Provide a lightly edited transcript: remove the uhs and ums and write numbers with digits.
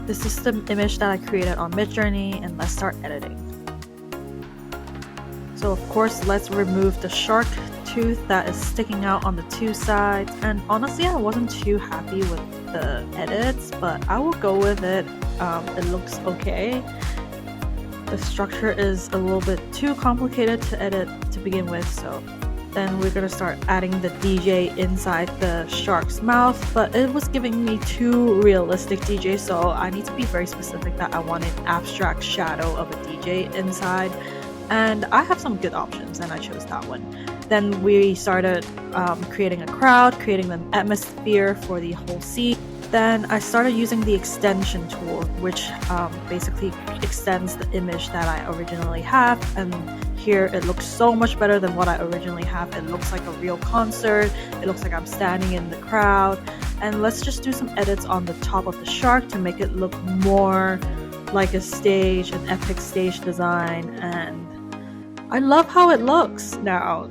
This is the image that I created on Midjourney, and let's start editing. So of course, let's remove the shark tooth that is sticking out on the two sides. And honestly, I wasn't too happy with the edits, but I will go with it. It looks okay. The structure is a little bit too complicated to edit to begin with, so then we're gonna start adding the DJ inside the shark's mouth, but it was giving me too realistic DJ, so I need to be very specific that I want an abstract shadow of a DJ inside, and I have some good options and I chose that one. Then we started creating a crowd, creating an atmosphere for the whole scene. Then I started using the extension tool, which basically extends the image that I originally have, and here it looks so much better than what I originally have. It looks like a real concert, it looks like I'm standing in the crowd, and let's just do some edits on the top of the shark to make it look more like a stage, an epic stage design, and I love how it looks now.